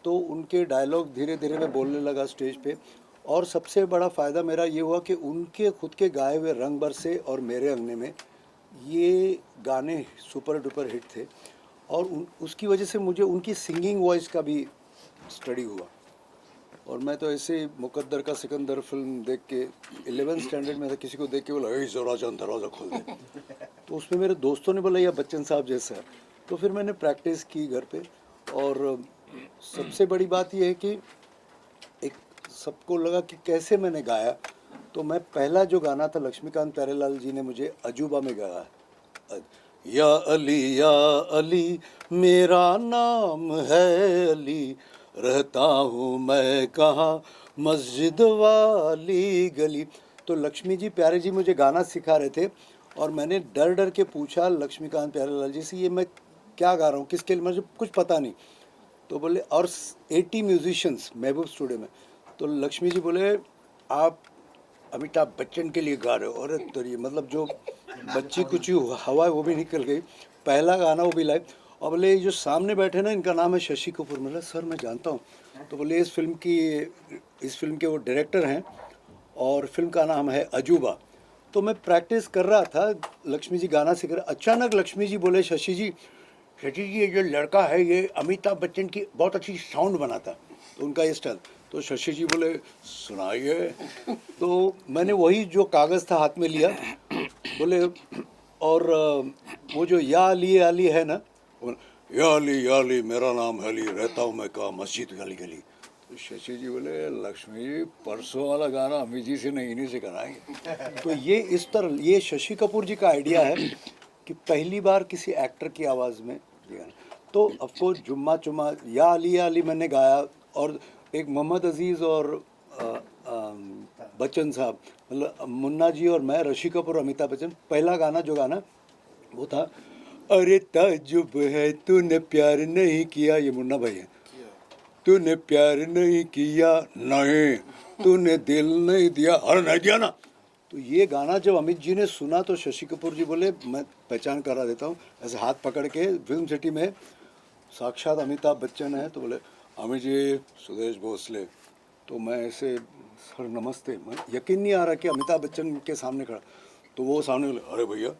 तो उनके डायलॉग धीरे धीरे मैं बोलने लगा स्टेज पे, और सबसे बड़ा फ़ायदा मेरा ये हुआ कि उनके खुद के गाए हुए रंग बरसे और मेरे अंगने में, ये गाने सुपर डुपर हिट थे। और उसकी वजह से मुझे उनकी सिंगिंग वॉइस का भी स्टडी हुआ। और मैं तो ऐसे मुकद्दर का सिकंदर फिल्म देख के 11th स्टैंडर्ड में था, किसी को देख के बोला ज़रा जान दरवाज़ा खोल दे। तो उसमें मेरे दोस्तों ने बोला यह बच्चन साहब जैसा है। तो फिर मैंने प्रैक्टिस की घर पे। और सबसे बड़ी बात यह है कि एक सबको लगा कि कैसे मैंने गाया, तो मैं पहला जो गाना था लक्ष्मीकांत प्यारेलाल जी ने मुझे अजूबा में गाया, या अली मेरा नाम है अली, रहता हूँ मैं कहाँ मस्जिद वाली गली। तो लक्ष्मी जी प्यारे जी मुझे गाना सिखा रहे थे और मैंने डर डर के पूछा लक्ष्मीकांत प्यारेलाल जी से, ये मैं क्या गा रहा हूँ, किसके लिए, मुझे कुछ पता नहीं। तो बोले, और 80 म्यूजिशियंस महबूब स्टूडियो में। तो लक्ष्मी जी बोले, आप अमिताभ बच्चन के लिए गा रहे हो। अरे तो ये मतलब जो बच्ची कुछ हवा है वो भी निकल गई, पहला गाना वो भी लाइव। और बोले जो सामने बैठे ना, इनका नाम है शशि कपूर। मतलब सर मैं जानता हूँ। तो बोले इस फिल्म के वो डायरेक्टर हैं और फिल्म का नाम है अजूबा। तो मैं प्रैक्टिस कर रहा था, लक्ष्मी जी गाना सीख रहे, अचानक लक्ष्मी जी बोले, शशि जी ये जो लड़का है ये अमिताभ बच्चन की बहुत अच्छी साउंड बनाता है, तो उनका ये स्टाइल। तो शशि जी बोले सुनाइए। तो मैंने वही जो कागज़ था हाथ में लिया, बोले और वो जो या अली है ना, या अली मेरा नाम है अली, रहता हूँ मैं कहाँ मस्जिद गली गली। तो शशि जी बोले, लक्ष्मी जी परसों वाला गाना अमित जी से नहीं, इन्हीं से कराएंगे। तो ये इस तरह, ये शशि कपूर जी का आइडिया है कि पहली बार किसी एक्टर की आवाज़ में दिया। तो ऑफकोर्स जुम्मा चुम्मा या अली मैंने गाया, और एक मोहम्मद अजीज़ और बच्चन साहब, मतलब मुन्ना जी और मैं, ऋषि कपूर, अमिताभ बच्चन, पहला गाना जो गाना वो था, अरे ताजुब है तूने प्यार नहीं किया, ये मुन्ना भाई है, तूने प्यार नहीं किया, नहीं तूने दिल नहीं दिया, अरे नहीं दिया ना। तो ये गाना जब अमित जी ने सुना तो शशि कपूर जी बोले, मैं पहचान करा देता हूँ, ऐसे हाथ पकड़ के, फिल्म सिटी में साक्षात अमिताभ बच्चन है। तो बोले अमित जी सुदेश भोसले। तो मैं ऐसे, सर नमस्ते, मैं यकीन नहीं आ रहा कि अमिताभ बच्चन के सामने खड़ा। तो वो सामने बोले, अरे भैया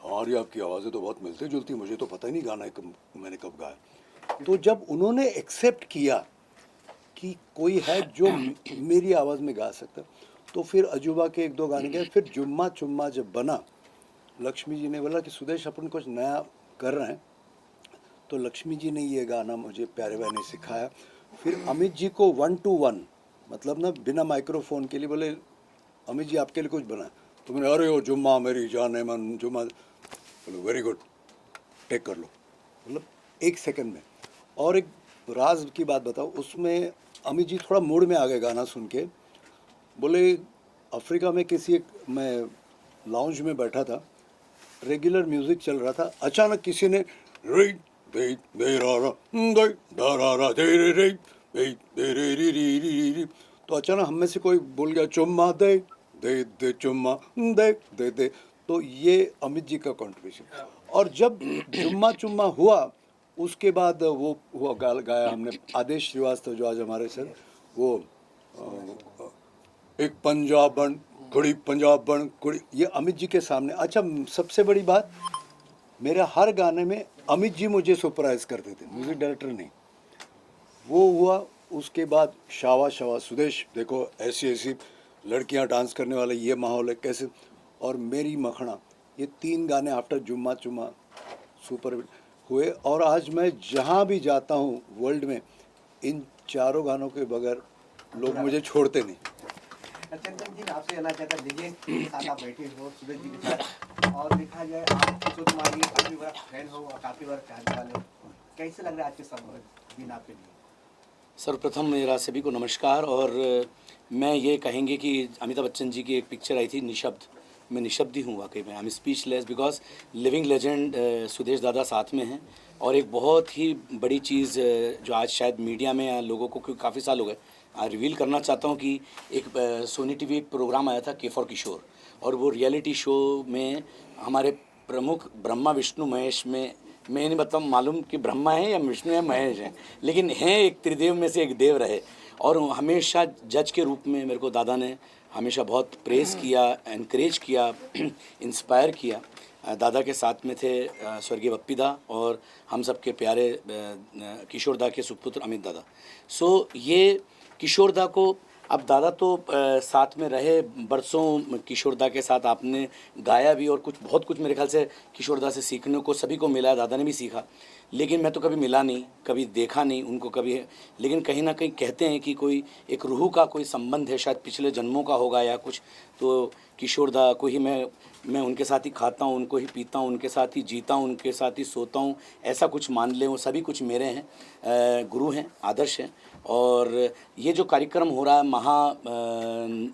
हमारी आपकी आवाज़ें तो बहुत मिलती जुलती, मुझे तो पता ही नहीं गाना मैंने कब गाया। तो जब उन्होंने एक्सेप्ट किया कि कोई है जो मेरी आवाज़ में गा सकता, तो फिर अजूबा के 1-2 गाने गए। फिर जुम्मा चुम्मा जब बना, लक्ष्मी जी ने बोला कि सुदेश अपन कुछ नया कर रहे हैं। तो लक्ष्मी जी ने ये गाना मुझे प्यारे भाई ने सिखाया। फिर अमित जी को 1 to 1, मतलब ना बिना माइक्रोफोन के लिए, बोले अमित जी आपके लिए कुछ बना। तो मैंने, अरे ओ जुम्मा मेरी जाने मन जुम्मा, बोलो वेरी गुड, टेक कर लो, मतलब 1 सेकंड में। और एक राज की बात बताओ, उसमें अमित जी थोड़ा मूड में आ गए गाना सुन के। बोले अफ्रीका में मैं लाउंज में बैठा था, रेगुलर म्यूज़िक चल रहा था, अचानक किसी ने रे दे दे रा रा दे दा रा रा दे रे रे दे दे रे री री री री। तो अचानक हम में से कोई बोल गया चुम्मा दे दे दे चुम्मा दे दे दे। तो ये अमित जी का कंट्रीब्यूशन। और जब जुम्मा चुम्मा हुआ, उसके बाद वो हुआ गाया हमने आदेश श्रीवास्तव जो आज हमारे सर, वो एक पंजाब बन कुड़ी, पंजाब बन कुड़ी, ये अमित जी के सामने। अच्छा सबसे बड़ी बात, मेरे हर गाने में अमित जी मुझे सरप्राइज करते थे, म्यूजिक डायरेक्टर नहीं। वो हुआ, उसके बाद शावा शावा, सुदेश देखो ऐसी ऐसी लड़कियां डांस करने वाले, ये माहौल है कैसे, और मेरी मखना, ये 3 गाने आफ्टर जुम्मा चुम्मा सुपर हुए। और आज मैं जहाँ भी जाता हूँ वर्ल्ड में, इन 4 गानों के बगैर लोग मुझे छोड़ते नहीं। चंदन जी, मैं आपसे जानना चाहता, लेजेंड के साथ आप बैठे हो सूरज जी के साथ, और देखा जाए आप किशोर कुमार जी काफ़ी बड़ा फैन हो और काफ़ी बड़ा चाहने वाले हो, कैसे लग रहा है आज के सब दिन आपके लिए? सर्वप्रथम मेरा सभी को नमस्कार। और मैं ये कहेंगे कि अमिताभ बच्चन जी की एक पिक्चर आई थी निशब्द, मैं निशब्द ही हूँ वाकई में, I am speechless because living legend Sudesh दादा साथ में हैं। और एक बहुत ही बड़ी चीज़ जो आज शायद मीडिया में या लोगों को, क्योंकि काफ़ी साल हो गए, रिवील करना चाहता हूँ कि एक सोनी टीवी एक प्रोग्राम आया था के फॉर किशोर, और वो रियलिटी शो में हमारे प्रमुख ब्रह्मा विष्णु महेश में, मैं नहीं बता मालूम कि ब्रह्मा है या विष्णु है महेश हैं, लेकिन हैं एक त्रिदेव में से एक देव रहे। और हमेशा जज के रूप में मेरे को दादा ने हमेशा बहुत प्रेस किया, एनकरेज किया, इंस्पायर किया। दादा के साथ में थे स्वर्गीय बप्पी दा और हम सब के प्यारे किशोर दा के सुपुत्र अमित दादा। सो ये किशोर दा को, अब दादा तो साथ में रहे बरसों, किशोर दा के साथ आपने गाया भी, और बहुत कुछ मेरे ख्याल से किशोर दा से सीखने को सभी को मिला, दादा ने भी सीखा। लेकिन मैं तो कभी मिला नहीं, कभी देखा नहीं उनको कभी, लेकिन कहीं ना कहीं कहते हैं कि कोई एक रूह का कोई संबंध है, शायद पिछले जन्मों का होगा या कुछ। तो किशोर दा को ही मैं उनके साथ ही खाता हूँ, उनको ही पीता हूँ, उनके साथ ही जीता हूँ, उनके साथ ही सोता हूँ, ऐसा कुछ मान लें। वो सभी कुछ मेरे हैं, गुरु हैं, आदर्श हैं। और ये जो कार्यक्रम हो रहा है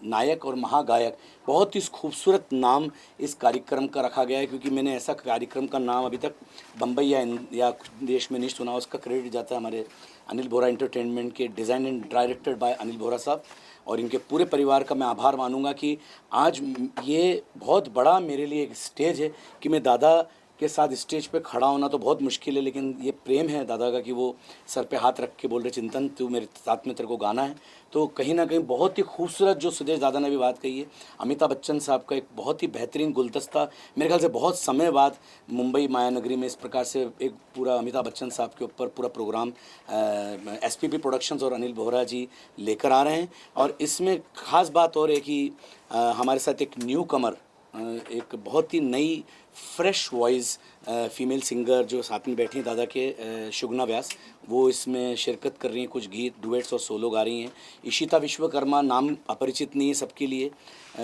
नायक और महागायक, बहुत ही खूबसूरत नाम इस कार्यक्रम का रखा गया है, क्योंकि मैंने ऐसा कार्यक्रम का नाम अभी तक बम्बई या कुछ देश में नहीं सुना। उसका क्रेडिट जाता है हमारे अनिल बोरा एंटरटेनमेंट के, design and directed by Anil Bora साहब, और इनके पूरे परिवार का मैं आभार मानूंगा कि आज ये बहुत बड़ा मेरे लिए एक स्टेज है कि मैं दादा के साथ स्टेज पे खड़ा होना तो बहुत मुश्किल है, लेकिन ये प्रेम है दादा का कि वो सर पे हाथ रख के बोल रहे चिंतन तू मेरे साथ में तेरे को गाना है। तो कहीं ना कहीं बहुत ही खूबसूरत जो सुदेश दादा ने भी बात कही है, अमिताभ बच्चन साहब का एक बहुत ही बेहतरीन गुलदस्ता, मेरे ख्याल से बहुत समय बाद मुंबई मायानगरी में इस प्रकार से एक पूरा अमिताभ बच्चन साहब के ऊपर पूरा प्रोग्राम SPP प्रोडक्शंस और अनिल बोहरा जी लेकर आ रहे हैं। और इसमें ख़ास बात और है कि हमारे साथ एक न्यू कमर, एक बहुत ही नई फ्रेश वॉइस फीमेल सिंगर जो साथ में बैठी हैं दादा के, शुगना व्यास, वो इसमें शिरकत कर रही हैं, कुछ गीत डुएट्स और सोलो गा रही हैं। इशिता विश्वकर्मा नाम अपरिचित नहीं है सबके लिए,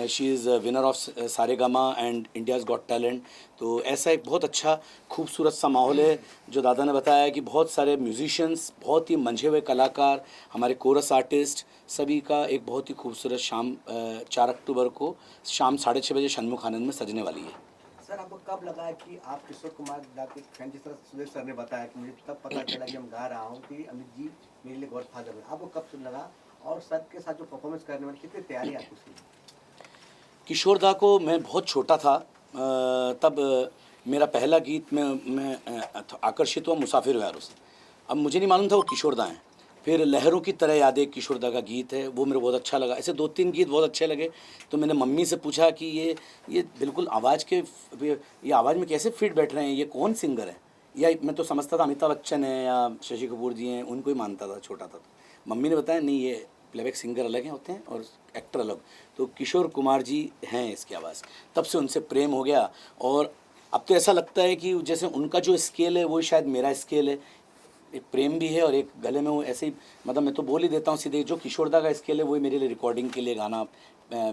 she is winner of Saregama and India's got talent. तो ऐसा एक बहुत अच्छा खूबसूरत सा माहौल है। जो दादा ने बताया कि बहुत सारे म्यूजिशियंस, बहुत ही मंझे हुए कलाकार, हमारे कोरस आर्टिस्ट, सभी का एक बहुत ही खूबसूरत शाम 4 अक्टूबर को शाम 6:30 बजे षणमुख आनंद में सजने वाली है। सर आपको कब लगा कि आप किशोर कुमार दा के फैन, जिस तरह सुरेश सर ने बताया कि मुझे तब पता चला कि हम गा रहा हूँ कि अमित जी मेरे लिए गॉड फादर है, आपको कब लगा? और सर के साथ जो परफॉर्मेंस करने में कितनी तैयारी आपको उसकी? किशोर दा को मैं बहुत छोटा था तब मेरा पहला गीत मैं आकर्षित हुआ मुसाफिर यारों से। अब मुझे नहीं मालूम था वो किशोर दा हैं। फिर लहरों की तरह यादें किशोर दा का गीत है, वो मेरे को बहुत अच्छा लगा। ऐसे 2-3 गीत बहुत अच्छे लगे, तो मैंने मम्मी से पूछा कि ये बिल्कुल आवाज़ के, ये आवाज़ में कैसे फिट बैठ रहे हैं, ये कौन सिंगर है? या मैं तो समझता था अमिताभ बच्चन है या शशि कपूर जी हैं, उनको ही मानता था छोटा था। तो मम्मी ने बताया नहीं, ये प्लेबैक सिंगर अलग हैं होते हैं और एक्टर अलग, तो किशोर कुमार जी हैं इसकी आवाज़। तब से उनसे प्रेम हो गया, और अब तो ऐसा लगता है कि जैसे उनका जो स्केल है वो शायद मेरा स्केल है। एक प्रेम भी है और एक गले में वो ऐसे ही, मतलब मैं तो बोल ही देता हूँ सीधे, जो किशोर दा का स्केल है वही मेरे लिए रिकॉर्डिंग के लिए गाना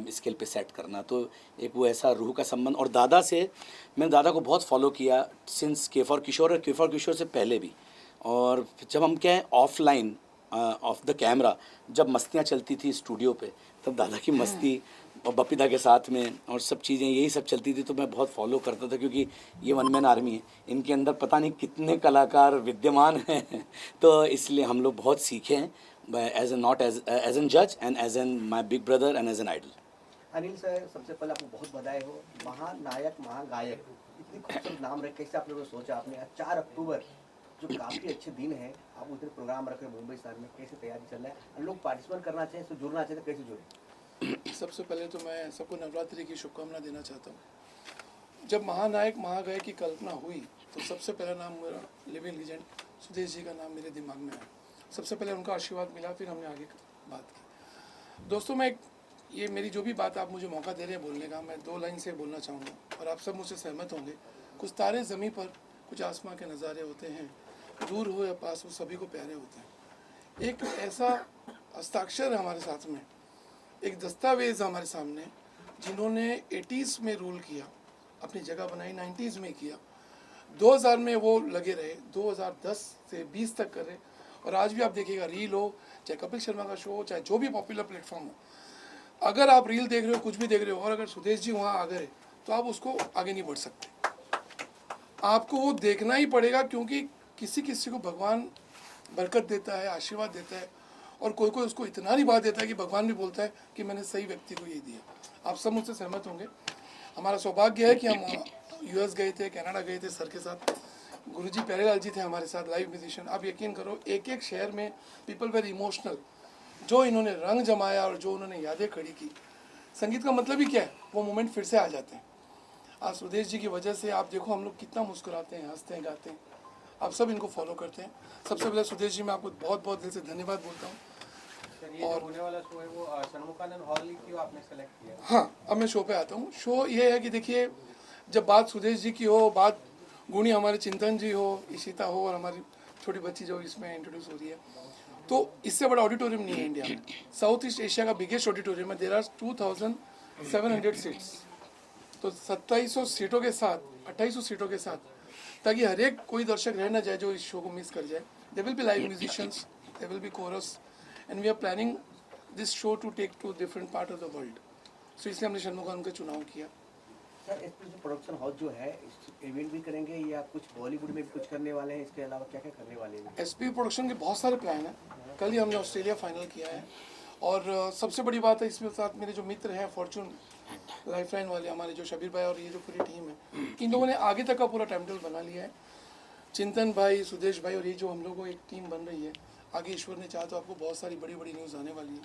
स्केल पे सेट करना, तो एक वो ऐसा रूह का संबंध। और दादा से मैंने दादा को बहुत फॉलो किया सिंस के फॉर किशोर, और के फॉर किशोर से पहले भी। और जब हम क्या है ऑफलाइन ऑफ द कैमरा जब मस्तियाँ चलती थी स्टूडियो पे, तब दादा की मस्ती और बपीदा के साथ में और सब चीज़ें यही सब चलती थी, तो मैं बहुत फॉलो करता था, क्योंकि ये वन मैन आर्मी है, इनके अंदर पता नहीं कितने कलाकार विद्यमान हैं तो इसलिए हम लोग बहुत सीखे हैं एज एन जज and as an my big brother and as an idol. Anil sir, सबसे पहले आपको बहुत बधाई हो, महानायक महागायक, इतनी खूबसूरत नाम रख, कैसे आप लोगों ने सोचा? आपने 4 अक्टूबर जो काफ़ी अच्छे दिन है, आप उधर प्रोग्राम रख रहे हैं मुंबई शहर में, कैसे तैयारी चल रहा है? लोग पार्टिसिपेट करना चाहें तो जुड़ना चाहें तो कैसे जुड़े? सबसे पहले तो मैं सबको नवरात्रि की शुभकामना देना चाहता हूँ। जब महानायक महागायक की कल्पना हुई तो सबसे पहला नाम मेरा लिविंग लीजेंड सुदेश जी का नाम मेरे दिमाग में आया। सबसे पहले उनका आशीर्वाद मिला, फिर हमने आगे बात की। दोस्तों, मैं ये मेरी जो भी बात आप मुझे मौका दे रहे हैं बोलने का, मैं 2 लाइन से बोलना चाहूँगा और आप सब मुझसे सहमत होंगे। कुछ तारे ज़मीं पर, कुछ आसमां के नज़ारे होते हैं, दूर हो या पास हो सभी को प्यारे होते हैं। एक ऐसा हस्ताक्षर है हमारे साथ में, एक दस्तावेज़ हमारे सामने, जिन्होंने 80s में रूल किया, अपनी जगह बनाई, 90s में किया, 2000 में वो लगे रहे, 2010 से 20 तक कर रहे, और आज भी आप देखिएगा रील हो, चाहे कपिल शर्मा का शो हो, चाहे जो भी पॉपुलर प्लेटफॉर्म हो, अगर आप रील देख रहे हो, कुछ भी देख रहे हो, और अगर सुदेश जी वहाँ आ गए तो आप उसको आगे नहीं बढ़ सकते। आपको वो देखना ही पड़ेगा, क्योंकि किसी किसी को भगवान बरकत देता है, आशीर्वाद देता है, और कोई कोई उसको इतना नहीं बात देता है कि भगवान भी बोलता है कि मैंने सही व्यक्ति को ये दिया। आप सब मुझसे सहमत होंगे। हमारा सौभाग्य है कि हम US गए थे, कनाडा गए थे सर के साथ, गुरुजी प्यारेलाल जी थे हमारे साथ, लाइव म्यूजिशियन। आप यकीन करो, एक एक शहर में पीपल वेरी इमोशनल, जो इन्होंने रंग जमाया और जो उन्होंने यादें खड़ी की। संगीत का मतलब ही क्या है, वो मोमेंट फिर से आ जाते हैं। आज सुदेश जी की वजह से आप देखो हम लोग कितना मुस्कुराते हैं, हंसते हैं, गाते हैं। आप सब इनको फॉलो करते हैं। सबसे पहले सुदेश जी, मैं आपको बहुत बहुत दिल से धन्यवाद बोलता हूँ। और होने वाला शो है वो षणमुखानंद हॉल क्यों आपने सेलेक्ट किया? हाँ, अब मैं शो पे आता हूँ। शो ये है कि देखिए, जब बात सुदेश जी की हो, बात गुणी हमारे चिंतन जी हो, इशिता हो, और हमारी छोटी बच्ची जो इसमें इंट्रोड्यूस हो रही है, तो इससे बड़ा ऑडिटोरियम नहीं है इंडिया में। साउथ ईस्ट एशिया का बिगेस्ट ऑडिटोरियम है, देयर आर 2700 सीट्स। तो 2700 सीटों के साथ, 2800 सीटों के साथ, ताकि हर एक कोई दर्शक रह ना जाए जो इस शो को मिस कर जाए। There will be live musicians, there will be chorus, and we are planning this show to take to different part of the world. So इसलिए हमने षणमुखम का चुनाव किया. सर इसमें जो प्रोडक्शन हाउस जो है इवेंट भी करेंगे या कुछ बॉलीवुड में भी कुछ करने वाले हैं, इसके अलावा क्या क्या करने वाले हैं? एसपी प्रोडक्शन के बहुत सारे प्लान हैं. कल ही हमने ऑस्ट्रेलिया फाइनल किया है. और सबसे बड़ी बात है इसमें साथ मेरे जो मित्र हैं फॉर्चून लाइफलाइन वाले हमारे जो शबीर भाई और ये जो पूरी टीम है, इन लोगों ने आगे तक का पूरा टाइम टेबल बना लिया है. चिंतन भाई, सुदेश भाई और ये जो हम लोगों को एक टीम बन रही है, आगे ईश्वर ने चाहा तो आपको बहुत सारी बड़ी बड़ी न्यूज़ आने वाली है.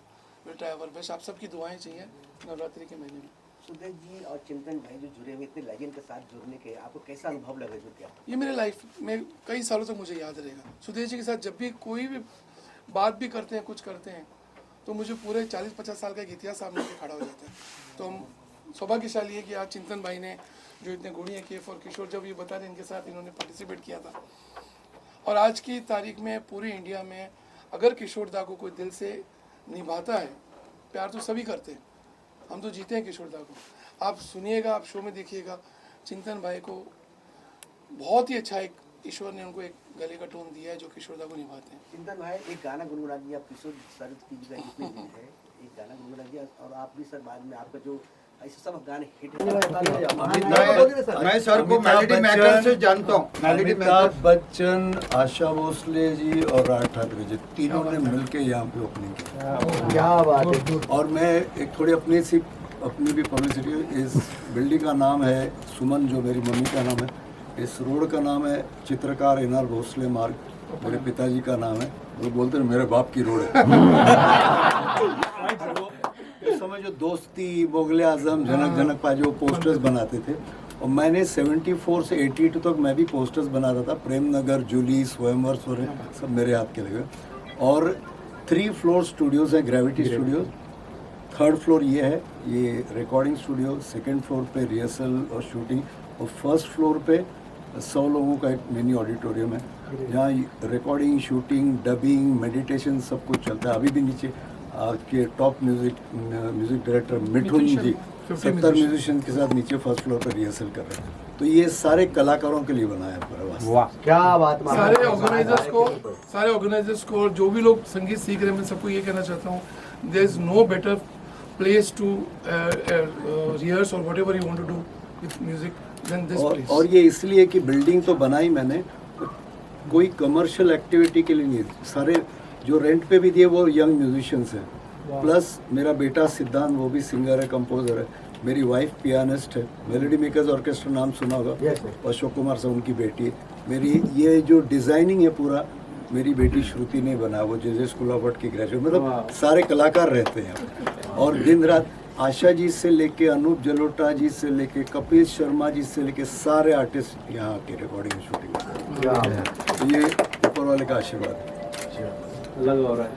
Will try our best. आप सबकी दुआएं चाहिए नवरात्रि के महीने में. सुदेश जी और चिंतन भाई जो जुड़े हुए इतने लेजेंड के साथ जुड़ने के आपको कैसा अनुभव लगा जुड़ क्या? ये मेरे लाइफ में कई सालों तक मुझे याद रहेगा. सुदेश जी के साथ जब भी कोई भी बात भी करते हैं, कुछ करते हैं, तो मुझे पूरे 40-50 साल का एक इतिहास सामने के खड़ा हो जाता है. तो हम सौभाग्यशाली है कि आज चिंतन भाई ने जो इतने गुणीय केफ और किशोर जब ये बता रहे इनके साथ इन्होंने पार्टिसिपेट किया था. और आज की तारीख में पूरे इंडिया में अगर किशोर दा को कोई दिल से निभाता है, प्यार तो सभी करते हैं, हम तो जीते हैं किशोर दा को. आप सुनिएगा, आप शो में देखिएगा, चिंतन भाई को बहुत ही अच्छा एक ईश्वर ने उनको एक गले का टोन दिया है जो किशोर दा को निभाते हैं. चिंतन भाई एक गाना गुनगुना दिया, आप किशोर सर की जगह जितने भी है एक गाना गुनगुना दिया और आप भी सर बाद में आपका जो ऐसे सब गाने हिट मैं सर को मेलोडी मेकर से जानता हूँ. अमिताभ बच्चन, आशा भोसले जी और राज ठाकरे जी तीनों ने मिलके यहाँ पे ओपनिंग की. क्या बात है. और मैं एक थोड़ी अपनी भी पब्लिसिटी. इस बिल्डिंग का नाम है सुमन, जो मेरी मम्मी का नाम है. इस रोड का नाम है चित्रकार एनआर भोसले मार्ग, मेरे पिताजी का नाम है. वो बोलते हैं मेरे बाप की रोड है. उस समय जो दोस्ती, मुगल आजम, जनक जनक पा जो पोस्टर्स बनाते थे, और मैंने 74 से 82 तक मैं भी पोस्टर्स बनाता था. प्रेम नगर, जूली, स्वयंवर, सब मेरे हाथ के लगे. और 3 फ्लोर स्टूडियोज हैं, ग्रेविटी स्टूडियोज. 3rd फ्लोर ये है, ये रिकॉर्डिंग स्टूडियो. 2nd फ्लोर पे रिहर्सल और शूटिंग. और 1st फ्लोर पे 100 लोगों का एक मिनी ऑडिटोरियम है जहाँ रिकॉर्डिंग, शूटिंग, डबिंग, मेडिटेशन सब कुछ चलता है. अभी भी नीचे के टॉप म्यूजिक डायरेक्टर मिठुन जी 70 म्यूजिशियन के साथ नीचे 1st फ्लोर पर रिहर्सल कर रहे हैं. तो ये सारे कलाकारों के लिए बनाया है. वाह क्या बात. सारे ऑर्गेनाइजर्स को और जो भी लोग संगीत सीख रहे हैं, मैं सबको ये कहना चाहता हूँ, there is no better place to rehearse और whatever you want to do with music than this place. और ये इसलिए कि बिल्डिंग तो बनाई मैंने, कोई कमर्शियल एक्टिविटी के लिए नहीं. सारे जो रेंट पे भी दिए वो यंग म्यूजिशियंस हैं. प्लस मेरा बेटा सिद्धांत, वो भी सिंगर है, कंपोजर है. मेरी वाइफ पियानिस्ट है. मेलोडी मेकर्स ऑर्केस्ट्रा नाम सुना होगा, अशोक कुमार से उनकी बेटी है. मेरी ये जो डिज़ाइनिंग है पूरा मेरी बेटी श्रुति ने बना, वो जे स्कूल ऑफ आर्ट की ग्रेजुएट. मतलब सारे कलाकार रहते हैं. और दिन रात आशा जी से लेके अलूप जलोटा जी से लेके कपिल शर्मा जी से लेके सारे आर्टिस्ट यहाँ के रिकॉर्डिंग शूटिंग. ये ऊपर वाले का आशीर्वाद है. लग हो रहा है.